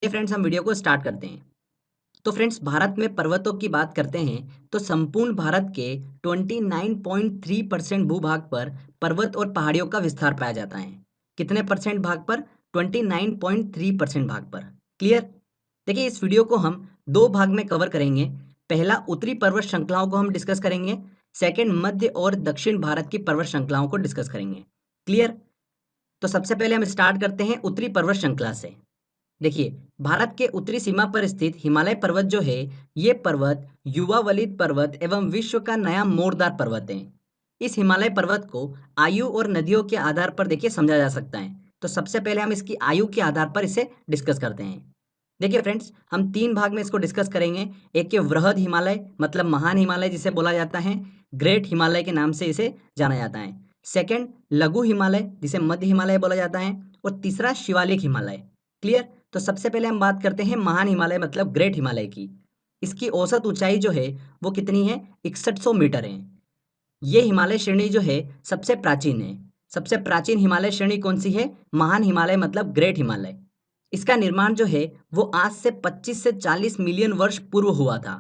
ये फ्रेंड्स हम वीडियो को स्टार्ट करते हैं। तो फ्रेंड्स भारत में पर्वतों की बात करते हैं तो संपूर्ण भारत के 29.3% भूभाग पर पर्वत और पहाड़ियों का विस्तार पाया जाता है। कितने परसेंट भाग पर? 29.3% भाग पर। क्लियर? देखिए इस वीडियो को हम दो भाग में कवर करेंगे। पहला उत्तरी पर्वत श्रृंखलाओं को हम डिस्कस करेंगे। सेकंड मध्य और दक्षिण भारत की पर्वत श्रृंखलाओं को डिस्कस करेंगे। क्लियर? तो सबसे पहले हम स्टार्ट करते हैं उत्तरी पर्वत श्रृंखला से। देखिए भारत के उत्तरी सीमा पर स्थित हिमालय पर्वत जो है, ये पर्वत युवा वलित पर्वत एवं विश्व का नया मोड़दार पर्वत है। इस हिमालय पर्वत को आयु और नदियों के आधार पर देखिए समझा जा सकता है। तो सबसे पहले हम इसकी आयु के आधार पर इसे डिस्कस करते हैं। देखिए फ्रेंड्स हम तीन भाग में इसको डिस्कस करेंगे। एक के वृहद हिमालय मतलब महान हिमालय जिसे बोला जाता है, ग्रेट हिमालय के नाम से इसे जाना जाता है। सेकंड लघु हिमालय जिसे मध्य हिमालय बोला जाता है। और तीसरा शिवालिक हिमालय। क्लियर? तो सबसे पहले हम बात करते हैं महान हिमालय मतलब ग्रेट हिमालय की। इसकी औसत ऊंचाई जो है वो कितनी है? 6100 मीटर है। ये हिमालय श्रेणी जो है सबसे प्राचीन है। सबसे प्राचीन हिमालय श्रेणी कौन सी है? महान हिमालय मतलब ग्रेट हिमालय। इसका निर्माण जो है वो आज से 25 से 40 मिलियन वर्ष पूर्व हुआ था।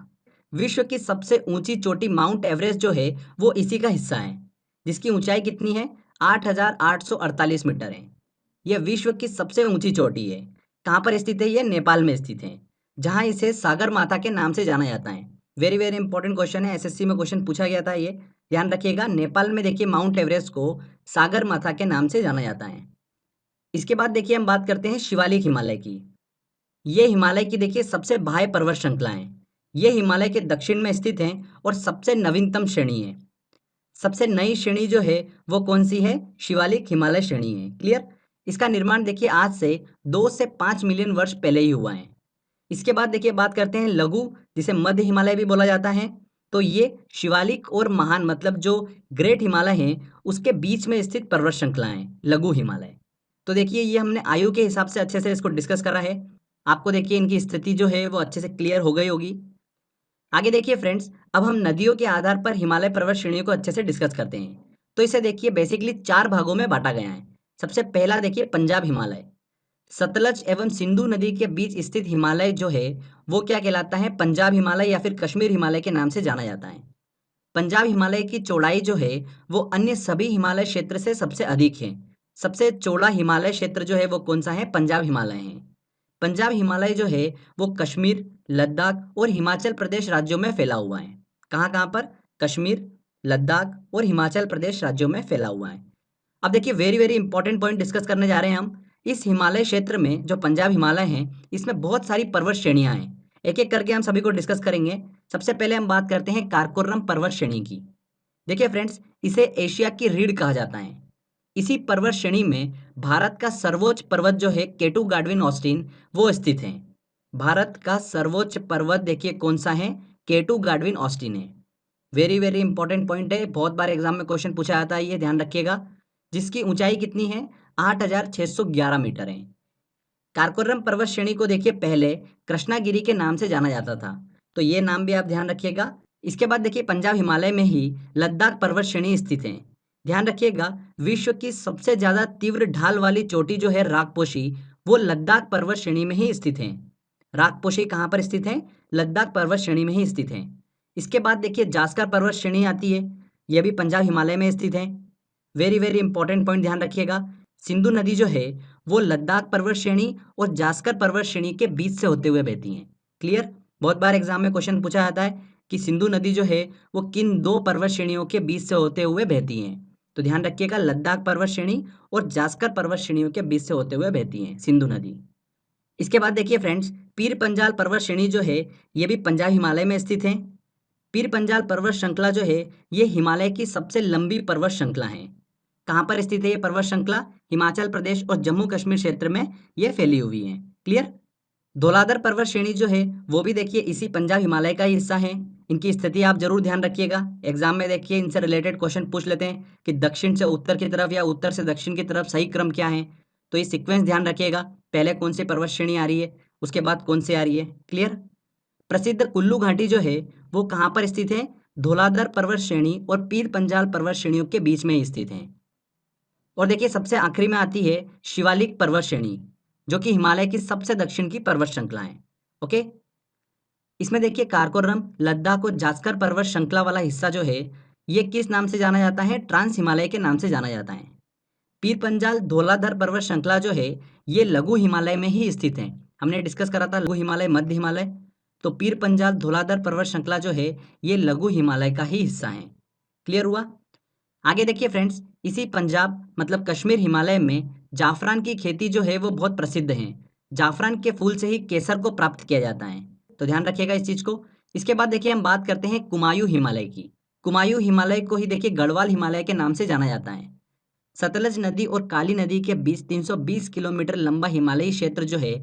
विश्व की सबसे ऊंची चोटी माउंट एवरेस्ट जो है वो इसी का हिस्सा है, जिसकी ऊंचाई कितनी है? 8,848 मीटर है। यह विश्व की सबसे ऊंची चोटी है। कहाँ पर स्थित है? यह नेपाल में स्थित है, जहाँ इसे सागर माथा के नाम से जाना जाता है। वेरी वेरी इंपॉर्टेंट क्वेश्चन है, एसएससी में क्वेश्चन पूछा गया था ये, ध्यान रखिएगा। नेपाल में देखिए माउंट एवरेस्ट को सागर माथा के नाम से जाना जाता है। इसके बाद देखिए हम बात करते हैं शिवालिक हिमालय की। ये हिमालय की देखिए सबसे बाह्य पर्वत श्रृंखला है। ये हिमालय के दक्षिण में स्थित है और सबसे नवीनतम श्रेणी है। सबसे नई श्रेणी जो है वो कौन सी है? शिवालिक हिमालय श्रेणी है। क्लियर? इसका निर्माण देखिए आज से 2 से 5 मिलियन वर्ष पहले ही हुआ है। इसके बाद देखिए बात करते हैं लघु जिसे मध्य हिमालय भी बोला जाता है। तो ये शिवालिक और महान मतलब जो ग्रेट हिमालय है उसके बीच में स्थित पर्वत श्रृंखला है लघु हिमालय। तो देखिए ये हमने आयु के हिसाब से अच्छे से इसको डिस्कस करा है। आपको देखिए इनकी स्थिति जो है वो अच्छे से क्लियर हो गई होगी। आगे देखिए फ्रेंड्स अब हम नदियों के आधार पर हिमालय पर्वत श्रेणियों को अच्छे से डिस्कस करते हैं। तो इसे देखिए बेसिकली चार भागों में बांटा गया है। सबसे पहला देखिए पंजाब हिमालय। सतलज एवं सिंधु नदी के बीच स्थित हिमालय जो है वो क्या कहलाता है? पंजाब हिमालय या फिर कश्मीर हिमालय के नाम से जाना जाता है। पंजाब हिमालय की चौड़ाई जो है वो अन्य सभी हिमालय क्षेत्र से सबसे अधिक है। सबसे चौड़ा हिमालय क्षेत्र जो है वो कौन सा है? पंजाब हिमालय है। पंजाब हिमालय जो है वो कश्मीर, लद्दाख और हिमाचल प्रदेश राज्यों में फैला हुआ है। कहाँ कहाँ पर? कश्मीर, लद्दाख और हिमाचल प्रदेश राज्यों में फैला हुआ है। अब देखिए very very important point discuss करने जा रहे हैं हम। इस हिमालय क्षेत्र में जो पंजाब हिमालय है इसमें बहुत सारी पर्वत श्रेणियां हैं। एक एक करके हम सभी को डिस्कस करेंगे। सबसे पहले हम बात करते हैं कारकोरम पर्वत श्रेणी की। देखिए फ्रेंड्स इसे एशिया की रीढ़ कहा जाता है। इसी पर्वत श्रेणी में भारत का सर्वोच्च पर्वत जो है केटू गाडविन ऑस्टिन वो स्थित है। भारत का सर्वोच्च पर्वत देखिए कौन सा है? केटू गाडविन ऑस्टिन है। वेरी वेरी इंपॉर्टेंट पॉइंट है, बहुत बार एग्जाम में क्वेश्चन पूछा जाता है, ये ध्यान रखिएगा। जिसकी ऊंचाई कितनी है? 8,611 मीटर है। कारकोरम पर्वत श्रेणी को देखिए पहले कृष्णागिरी के नाम से जाना जाता था, तो ये नाम भी आप ध्यान रखिएगा। इसके बाद देखिए पंजाब हिमालय में ही लद्दाख पर्वत श्रेणी स्थित है। ध्यान रखिएगा विश्व की सबसे ज्यादा तीव्र ढाल वाली चोटी जो है राकपोशी वो लद्दाख पर्वत श्रेणी में ही स्थित है। राकपोशी कहाँ पर स्थित है? लद्दाख पर्वत श्रेणी में ही स्थित है। इसके बाद देखिए जास्कर पर्वत श्रेणी आती है, यह भी पंजाब हिमालय में स्थित है। वेरी वेरी इंपॉर्टेंट पॉइंट ध्यान रखिएगा। सिंधु नदी जो है वो लद्दाख पर्वत श्रेणी और जास्कर पर्वत श्रेणी के बीच से होते हुए बहती हैं। क्लियर? बहुत बार एग्जाम में क्वेश्चन पूछा जाता है कि सिंधु नदी जो है वो किन दो पर्वत श्रेणियों के बीच से होते हुए बहती हैं। तो ध्यान रखिएगा लद्दाख पर्वत श्रेणी और जास्कर पर्वत श्रेणियों के बीच से होते हुए बहती हैं सिंधु नदी। इसके बाद देखिए फ्रेंड्स पीर पंजाल पर्वत श्रेणी जो है ये भी पंजाब हिमालय में स्थित है। पीर पंजाल पर्वत श्रृंखला जो है ये हिमालय की सबसे लंबी पर्वत श्रृंखला है। कहाँ पर स्थित है ये पर्वत श्रृंखला? हिमाचल प्रदेश और जम्मू कश्मीर क्षेत्र में ये फैली हुई है। क्लियर? धौलाधर पर्वत श्रेणी जो है वो भी देखिए इसी पंजाब हिमालय का ही हिस्सा है। इनकी स्थिति आप जरूर ध्यान रखिएगा, एग्जाम में देखिए इनसे रिलेटेड क्वेश्चन पूछ लेते हैं कि दक्षिण से उत्तर की तरफ या उत्तर से दक्षिण की तरफ सही क्रम क्या है। तो ये सीक्वेंस ध्यान रखिएगा, पहले कौन सी पर्वत श्रेणी आ रही है उसके बाद कौन सी आ रही है। क्लियर? प्रसिद्ध कुल्लू घाटी जो है वो कहाँ पर स्थित है? धौलाधर पर्वत श्रेणी और पीर पंजाल पर्वत श्रेणियों के बीच में ही स्थित है। और देखिए सबसे आखिरी में आती है शिवालिक पर्वत श्रेणी। जो कि हिमालय की सबसे दक्षिण की पर्वत श्रृंखला है। ओके, इसमें देखिए काराकोरम, लद्दाख और जास्कर पर्वत श्रृंखला वाला हिस्सा जो है ये किस नाम से जाना जाता है? ट्रांस हिमालय के नाम से जाना जाता है। पीर पंजाल धौलाधर पर्वत श्रृंखला जो है ये लघु हिमालय में ही स्थित है। हमने डिस्कस करा था लघु हिमालय, मध्य हिमालय। तो पीर पंजाल धौलाधर पर्वत श्रृंखला जो है ये लघु हिमालय का ही हिस्सा है। क्लियर हुआ? आगे देखिए फ्रेंड्स, इसी पंजाब मतलब कश्मीर हिमालय में जाफरान की खेती जो है वो बहुत प्रसिद्ध है। जाफरान के फूल से ही केसर को प्राप्त किया जाता है, तो ध्यान रखिएगा इस चीज को। इसके बाद देखिए हम बात करते हैं कुमायूं हिमालय की। कुमायूं हिमालय को ही देखिए गढ़वाल हिमालय के नाम से जाना जाता है। सतलज नदी और काली नदी के बीच 320 किलोमीटर लंबा हिमालयी क्षेत्र जो है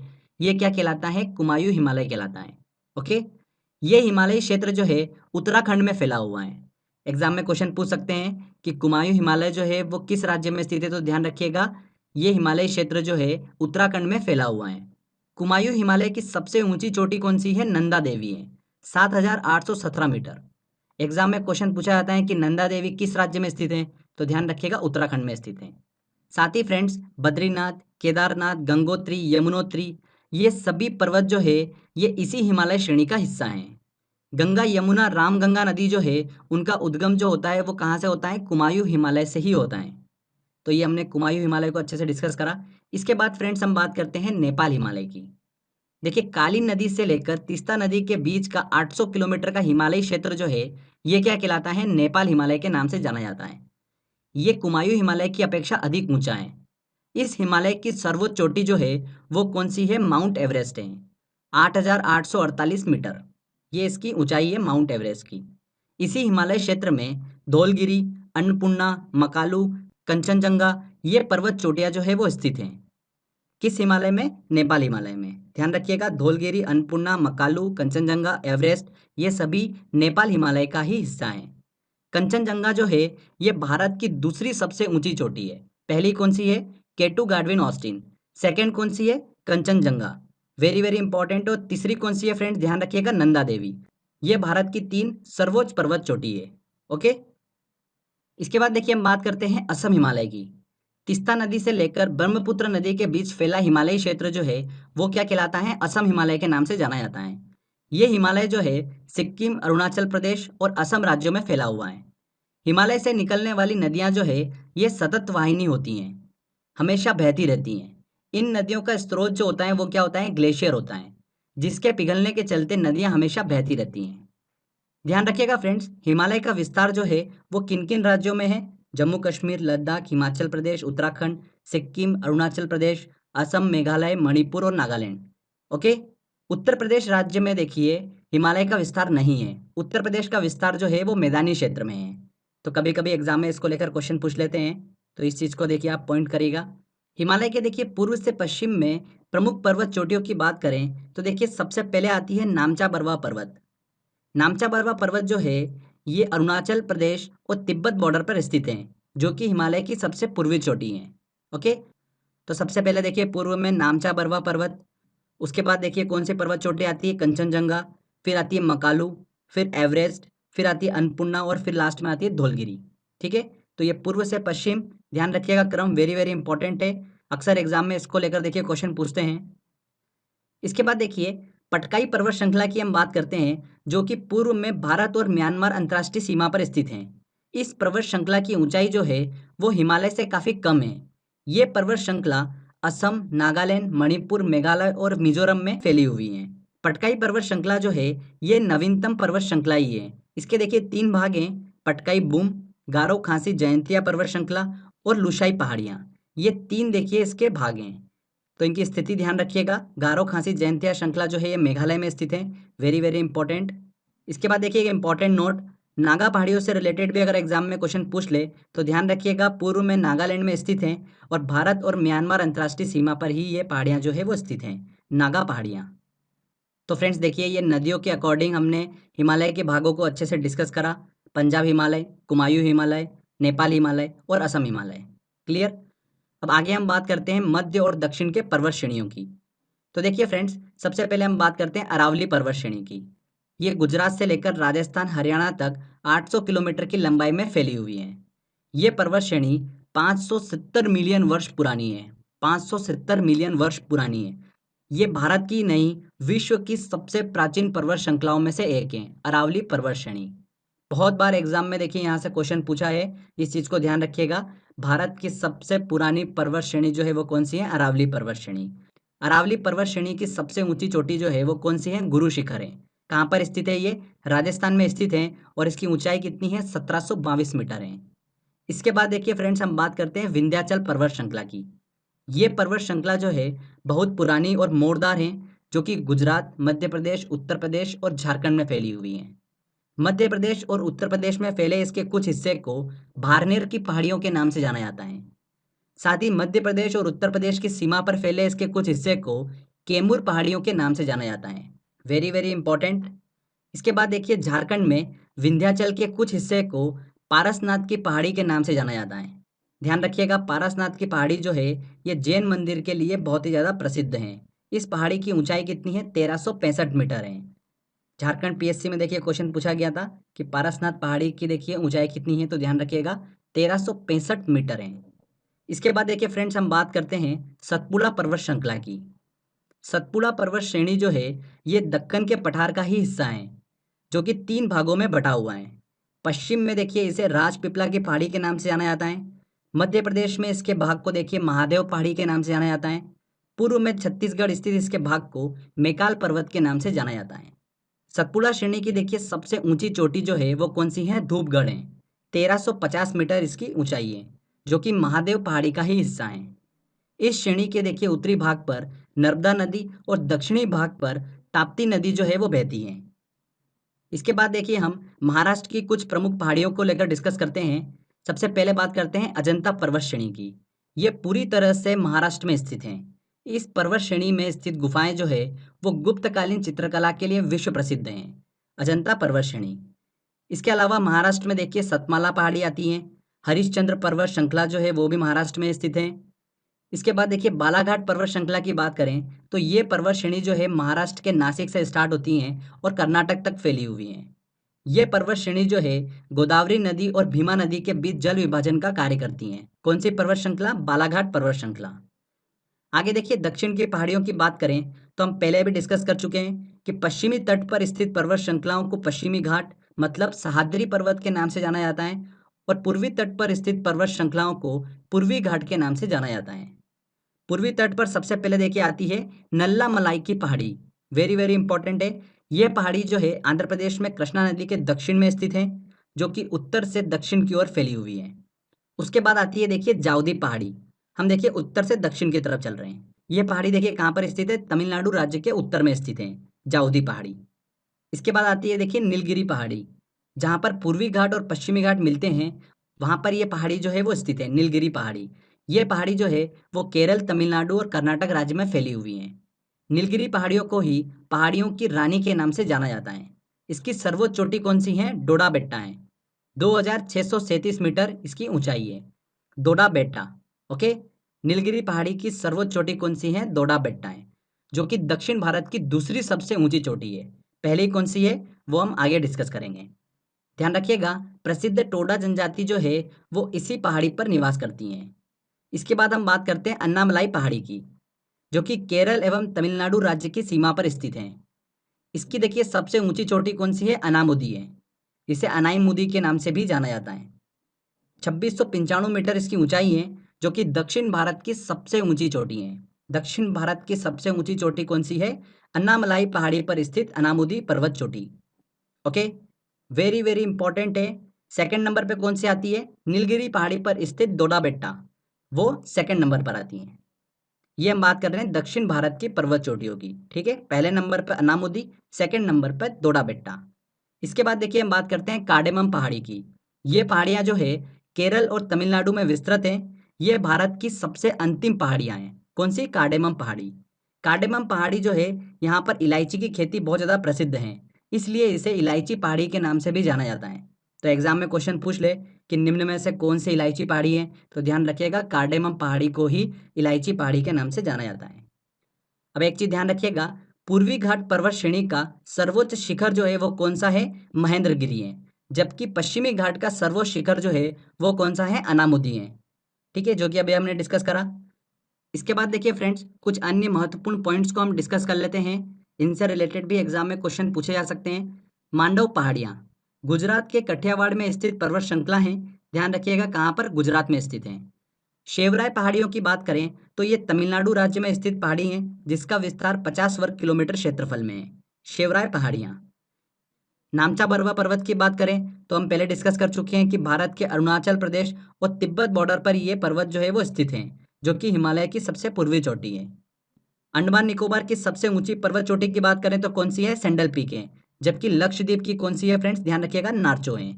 ये क्या कहलाता है? कुमायूं हिमालय कहलाता है। ओके, ये हिमालयी क्षेत्र जो है उत्तराखंड में फैला हुआ है। एग्जाम में क्वेश्चन पूछ सकते हैं कि कुमायूं हिमालय जो है वो किस राज्य में स्थित है, तो ध्यान रखिएगा ये हिमालयी क्षेत्र जो है उत्तराखंड में फैला हुआ है। कुमायूं हिमालय की सबसे ऊंची चोटी कौन सी है? नंदा देवी है, 7,817 मीटर। एग्जाम में क्वेश्चन पूछा जाता है कि नंदा देवी किस राज्य में स्थित है, तो ध्यान रखिएगा उत्तराखंड में स्थित है। साथ ही फ्रेंड्स बद्रीनाथ, केदारनाथ, गंगोत्री, यमुनोत्री ये सभी पर्वत जो है ये इसी हिमालय श्रेणी का हिस्सा हैं। गंगा, यमुना, रामगंगा नदी जो है उनका उद्गम जो होता है वो कहाँ से होता है? कुमायूं हिमालय से ही होता है। तो ये हमने कुमायूं हिमालय को अच्छे से डिस्कस करा। इसके बाद फ्रेंड्स हम बात करते हैं नेपाल हिमालय की। देखिए कालीन नदी से लेकर तीस्ता नदी के बीच का 800 किलोमीटर का हिमालयी क्षेत्र जो है ये क्या कहलाता है? नेपाल हिमालय के नाम से जाना जाता है। ये कुमायूं हिमालय की अपेक्षा अधिक ऊंचा है। इस हिमालय की सर्वोच्च चोटी जो है वो कौन सी है? माउंट एवरेस्ट है, 8,848 मीटर। ये इसकी ऊंचाई है माउंट एवरेस्ट की। इसी हिमालय क्षेत्र में धौलगिरी, अन्नपूर्णा, मकालू, कंचनजंगा ये पर्वत चोटियां जो है वो स्थित हैं। किस हिमालय में? नेपाल हिमालय में। ध्यान रखिएगा धौलगिरी, अन्नपूर्णा, मकालू, कंचनजंगा, एवरेस्ट ये सभी नेपाल हिमालय का ही हिस्सा हैं। कंचनजंगा जो है ये भारत की दूसरी सबसे ऊंची चोटी है। पहली कौन सी है? केटू गाडविन ऑस्टिन। सेकंड कौन सी है? Kanchenjunga, very very important. और तीसरी कौन सी है फ्रेंड्स? ध्यान रखिएगा नंदा देवी। ये भारत की 3 सर्वोच्च पर्वत चोटी है। ओके, इसके बाद देखिए हम बात करते हैं असम हिमालय की। तीस्ता नदी से लेकर ब्रह्मपुत्र नदी के बीच फैला हिमालयी क्षेत्र जो है वो क्या कहलाता है? असम हिमालय के नाम से जाना जाता है। ये हिमालय जो है सिक्किम, अरुणाचल प्रदेश और असम राज्यों में फैला हुआ है। हिमालय से निकलने वाली नदियां जो है ये सतत वाहिनी होती हैं, हमेशा बहती रहती हैं। इन नदियों का स्रोत जो होता है वो क्या होता है? ग्लेशियर होता है, जिसके पिघलने के चलते नदियां हमेशा बहती रहती हैं। ध्यान रखिएगा फ्रेंड्स, हिमालय का विस्तार जो है वो किन किन राज्यों में है? जम्मू कश्मीर, लद्दाख, हिमाचल प्रदेश, उत्तराखंड, सिक्किम, अरुणाचल प्रदेश, असम, मेघालय, मणिपुर और नागालैंड। ओके, उत्तर प्रदेश राज्य में देखिए हिमालय का विस्तार नहीं है। उत्तर प्रदेश का विस्तार जो है वो मैदानी क्षेत्र में है। तो कभी कभी एग्जाम में इसको लेकर क्वेश्चन पूछ लेते हैं, तो इस चीज को देखिए आप पॉइंट करिएगा। हिमालय के देखिए पूर्व से पश्चिम में प्रमुख पर्वत चोटियों की बात करें तो देखिए सबसे पहले आती है नामचा बरवा पर्वत। नामचा बरवा पर्वत जो है ये अरुणाचल प्रदेश और तिब्बत बॉर्डर पर स्थित है, जो कि हिमालय की सबसे पूर्वी चोटी है। ओके, तो सबसे पहले देखिए पूर्व में नामचा बरवा पर्वत। उसके बाद देखिए कौन सी पर्वत चोटी आती है? कंचनजंगा, फिर आती है मकालू, फिर एवरेस्ट, फिर आती है अन्नपूर्णा और फिर लास्ट में आती है धौलगिरी। ठीक है, तो ये पूर्व से पश्चिम, ध्यान रखिएगा क्रम वेरी वेरी इंपॉर्टेंट है। अक्सर एग्जाम में इसको लेकर देखिए क्वेश्चन पूछते हैं। इसके बाद देखिए पटकाई पर्वत श्रृंखला की हम बात करते हैं, जो कि पूर्व में भारत और म्यांमार अंतर्राष्ट्रीय सीमा पर स्थित है। इस पर्वत श्रृंखला की ऊंचाई जो है वो हिमालय से काफी कम है। ये पर्वत श्रृंखला असम, नागालैंड, मणिपुर, मेघालय और मिजोरम में फैली हुई है। पटकाई पर्वत श्रृंखला जो है ये नवीनतम पर्वत श्रृंखला ही है। इसके देखिए 3 भाग हैं, पटकाई बूम, गारो खासी जयंतिया पर्वत श्रृंखला और लुशाई पहाड़ियां। ये 3 देखिए इसके भाग हैं। तो इनकी स्थिति ध्यान रखिएगा। गारो खासी जयंतिया श्रृंखला जो है ये मेघालय में स्थित है, वेरी वेरी इंपॉर्टेंट। इसके बाद देखिए एक इंपॉर्टेंट नोट, नागा पहाड़ियों से रिलेटेड भी अगर एग्जाम में क्वेश्चन पूछ ले तो ध्यान रखिएगा पूर्व में नागालैंड में स्थित हैं और भारत और म्यांमार अंतर्राष्ट्रीय सीमा पर ही ये पहाड़ियाँ जो है वो स्थित हैं, नागा पहाड़ियाँ। तो फ्रेंड्स देखिए ये नदियों के अकॉर्डिंग हमने हिमालय के भागों को अच्छे से डिस्कस करा। पंजाब हिमालय, कुमायूं हिमालय, नेपाल हिमालय और असम हिमालय। क्लियर? अब आगे हम बात करते हैं मध्य और दक्षिण के पर्वत श्रेणियों की। तो देखिए फ्रेंड्स, सबसे पहले हम बात करते हैं अरावली पर्वत श्रेणी की। ये गुजरात से लेकर राजस्थान, हरियाणा तक 800 किलोमीटर की लंबाई में फैली हुई है। ये पर्वत श्रेणी 570 मिलियन वर्ष पुरानी है। 570 मिलियन वर्ष पुरानी है। ये भारत की नहीं, विश्व की सबसे प्राचीन पर्वत श्रृंखलाओं में से एक है, अरावली पर्वत श्रेणी। बहुत बार एग्जाम में देखिए यहाँ से क्वेश्चन पूछा है, इस चीज को ध्यान रखिएगा। भारत की सबसे पुरानी पर्वत श्रेणी जो है वो कौन सी है? अरावली पर्वत श्रेणी। अरावली पर्वत श्रेणी की सबसे ऊंची चोटी जो है वो कौन सी है? गुरु शिखर है। कहाँ पर स्थित है ये? राजस्थान में स्थित है और इसकी ऊंचाई कितनी है? 1722 मीटर है। इसके बाद देखिए फ्रेंड्स, हम बात करते हैं विंध्याचल पर्वत श्रृंखला की। ये पर्वत श्रृंखला जो है बहुत पुरानी और मोड़दार है, जो कि गुजरात, मध्य प्रदेश, उत्तर प्रदेश और झारखंड में फैली हुई है। मध्य प्रदेश और उत्तर प्रदेश में फैले इसके कुछ हिस्से को भारनेर की पहाड़ियों के नाम से जाना जाता है। साथ ही मध्य प्रदेश और उत्तर प्रदेश की सीमा पर फैले इसके कुछ हिस्से को कैमूर पहाड़ियों के नाम से जाना जाता है। Very very important. इसके बाद देखिए झारखंड में विंध्याचल के कुछ हिस्से को पारसनाथ की पहाड़ी के नाम से जाना जाता है। ध्यान रखिएगा, पारसनाथ की पहाड़ी जो है ये जैन मंदिर के लिए बहुत ही ज़्यादा प्रसिद्ध है। इस पहाड़ी की ऊंचाई कितनी है? 1365 मीटर है। झारखंड पीएससी में देखिए क्वेश्चन पूछा गया था कि पारसनाथ पहाड़ी की देखिए ऊंचाई कितनी है, तो ध्यान रखिएगा 1365 मीटर है। इसके बाद देखिए फ्रेंड्स, हम बात करते हैं सतपुड़ा पर्वत श्रृंखला की। सतपुड़ा पर्वत श्रेणी जो है ये दक्कन के पठार का ही हिस्सा है, जो कि 3 भागों में बटा हुआ है। पश्चिम में देखिए इसे राजपीपला की पहाड़ी के नाम से जाना जाता है। मध्य प्रदेश में इसके भाग को देखिए महादेव पहाड़ी के नाम से जाना जाता है। पूर्व में छत्तीसगढ़ स्थित इसके भाग को मैकाल पर्वत के नाम से जाना जाता है। सतपुड़ा श्रेणी की देखिए सबसे ऊंची चोटी जो है वो कौन सी है? धूपगढ़ है। 1350 मीटर इसकी ऊंचाई है, जो कि महादेव पहाड़ी का ही हिस्सा है। इस श्रेणी के देखिए उत्तरी भाग पर नर्मदा नदी और दक्षिणी भाग पर ताप्ती नदी जो है वो बहती है। इसके बाद देखिए हम महाराष्ट्र की कुछ प्रमुख पहाड़ियों को लेकर डिस्कस करते हैं। सबसे पहले बात करते हैं अजंता पर्वत श्रेणी की। ये पूरी तरह से महाराष्ट्र में स्थित है। इस पर्वत श्रेणी में स्थित गुफाएं जो है वो गुप्तकालीन चित्रकला के लिए विश्व प्रसिद्ध हैं। अजंता पर्वत श्रेणी। इसके अलावा महाराष्ट्र में देखिए सतमाला पहाड़ी आती है। हरिश्चंद्र पर्वत श्रृंखला जो है वो भी महाराष्ट्र में स्थित है। इसके बाद देखिए बालाघाट पर्वत श्रृंखला की बात करें तो ये पर्वत श्रेणी जो है महाराष्ट्र के नासिक से स्टार्ट होती हैं और कर्नाटक तक फैली हुई हैं। ये पर्वत श्रेणी जो है गोदावरी नदी और भीमा नदी के बीच जल विभाजन का कार्य करती हैं। कौन सी पर्वत श्रृंखला? बालाघाट पर्वत श्रृंखला। आगे देखिए दक्षिण की पहाड़ियों की बात करें तो हम पहले भी डिस्कस कर चुके हैं कि पश्चिमी तट पर स्थित पर्वत श्रृंखलाओं को पश्चिमी घाट मतलब सह्याद्री पर्वत के नाम से जाना जाता है और पूर्वी तट पर स्थित पर्वत श्रृंखलाओं को पूर्वी घाट के नाम से जाना जाता है। पूर्वी तट पर सबसे पहले देखिए आती है नल्ला मलाई की पहाड़ी। वेरी वेरी इंपॉर्टेंट है। यह पहाड़ी जो है आंध्र प्रदेश में कृष्णा नदी के दक्षिण में स्थित है, जो कि उत्तर से दक्षिण की ओर फैली हुई है। उसके बाद आती है देखिए जाउदी पहाड़ी। हम देखिए उत्तर से दक्षिण की तरफ चल रहे हैं। ये पहाड़ी देखिए कहाँ पर स्थित है? तमिलनाडु राज्य के उत्तर में स्थित है जाउदी पहाड़ी। इसके बाद आती है देखिए नीलगिरी पहाड़ी। जहाँ पर पूर्वी घाट और पश्चिमी घाट मिलते हैं वहाँ पर ये पहाड़ी जो है वो स्थित है, नीलगिरी पहाड़ी। ये पहाड़ी जो है वो केरल, तमिलनाडु और कर्नाटक राज्य में फैली हुई है। नीलगिरी पहाड़ियों को ही पहाड़ियों की रानी के नाम से जाना जाता है। इसकी सर्वोच्च चोटी कौन सी है? डोडा बेट्टा है। 2637 मीटर इसकी ऊंचाई है। डोडा बेट्टा। ओके। नीलगिरी पहाड़ी की सर्वोच्च चोटी कौन सी है? डोडा बेट्टा है, जो कि दक्षिण भारत की दूसरी सबसे ऊंची चोटी है। पहली कौन सी है वो हम आगे डिस्कस करेंगे। ध्यान रखिएगा, प्रसिद्ध टोडा जनजाति जो है वो इसी पहाड़ी पर निवास करती हैं। इसके बाद हम बात करते हैं अन्नामलाई पहाड़ी की, जो कि केरल एवं तमिलनाडु राज्य की सीमा पर स्थित है। इसकी देखिए सबसे ऊंची चोटी कौन सी है? अनामुदी है। इसे अनाईमुदी के नाम से भी जाना जाता है। 2695 मीटर इसकी ऊंचाई है, जो कि दक्षिण भारत की सबसे ऊंची चोटी है। दक्षिण भारत की सबसे ऊंची चोटी कौन सी है? अन्नामलाई पहाड़ी पर स्थित अनामुदी पर्वत चोटी। ओके, वेरी वेरी इंपॉर्टेंट है। सेकंड नंबर पे कौन सी आती है? नीलगिरी पहाड़ी पर स्थित डोडा बेट्टा, वो सेकंड नंबर पर आती है। ये हम बात कर रहे हैं दक्षिण भारत की पर्वत चोटियों की। ठीक है, पहले नंबर पर अनामुदी, सेकंड नंबर पर डोडा बेट्टा। इसके बाद देखिए हम बात करते हैं कार्डेमम पहाड़ी की। ये पहाड़ियाँ जो है केरल और तमिलनाडु में विस्तृत हैं। ये भारत की सबसे अंतिम पहाड़ियाँ हैं। कौन सी? कार्डेमम पहाड़ी। कार्डेमम पहाड़ी जो है यहाँ पर इलायची की खेती बहुत ज़्यादा प्रसिद्ध है, इसलिए इसे इलायची पहाड़ी के नाम से भी जाना जाता है। तो एग्जाम में क्वेश्चन पूछ ले कि निम्न में से कौन सी इलायची पहाड़ी है, तो ध्यान रखिएगा कार्डेमम पहाड़ी को ही इलायची पहाड़ी के नाम से जाना जाता है। अब एक चीज ध्यान रखिएगा, पूर्वी घाट पर्वत श्रेणी का सर्वोच्च शिखर जो है वो कौन सा है? महेंद्रगिरी है। जबकि पश्चिमी घाट का सर्वोच्च शिखर जो है वो कौन सा है? अनामुदी है। ठीक है, जो कि अभी हमने डिस्कस करा। इसके बाद देखिए फ्रेंड्स, कुछ अन्य महत्वपूर्ण पॉइंट्स को हम डिस्कस कर लेते हैं। इनसे रिलेटेड भी एग्जाम में क्वेश्चन पूछे जा सकते हैं। मांडव पहाड़ियाँ गुजरात के कठियावाड़ में स्थित पर्वत श्रृंखला हैं। ध्यान रखिएगा कहाँ पर, गुजरात में स्थित है। शेवराय पहाड़ियों की बात करें तो ये तमिलनाडु राज्य में स्थित पहाड़ी है, जिसका विस्तार 50 वर्ग किलोमीटर क्षेत्रफल में है। शेवराय पहाड़ियाँ। नामचा बरवा पर्वत की बात करें तो हम पहले डिस्कस कर चुके हैं कि भारत के अरुणाचल प्रदेश और तिब्बत बॉर्डर पर ये पर्वत जो है वो स्थित है, जो कि हिमालय की सबसे पूर्वी चोटी है। अंडमान निकोबार की सबसे ऊंची पर्वत चोटी की बात करें तो कौन सी है, सैंडल पीक है। जबकि लक्षद्वीप की कौन सी है फ्रेंड्स, ध्यान रखिएगा, नार्चो है।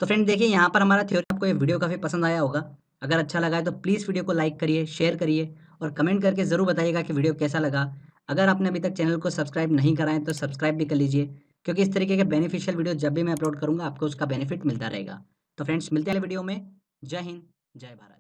तो फ्रेंड देखिए यहाँ पर हमारा थ्योरी, आपको ये वीडियो काफ़ी पसंद आया होगा। अगर अच्छा लगा है तो प्लीज़ वीडियो को लाइक करिए, शेयर करिए और कमेंट करके ज़रूर बताइएगा कि वीडियो कैसा लगा। अगर आपने अभी तक चैनल को सब्सक्राइब नहीं करा है तो सब्सक्राइब भी कर लीजिए, क्योंकि इस तरीके के बेनिफिशियल वीडियो जब भी मैं अपलोड करूँगा आपको उसका बेनिफिट मिलता रहेगा। तो फ्रेंड्स मिलते हैं अगले वीडियो में। जय हिंद, जय भारत।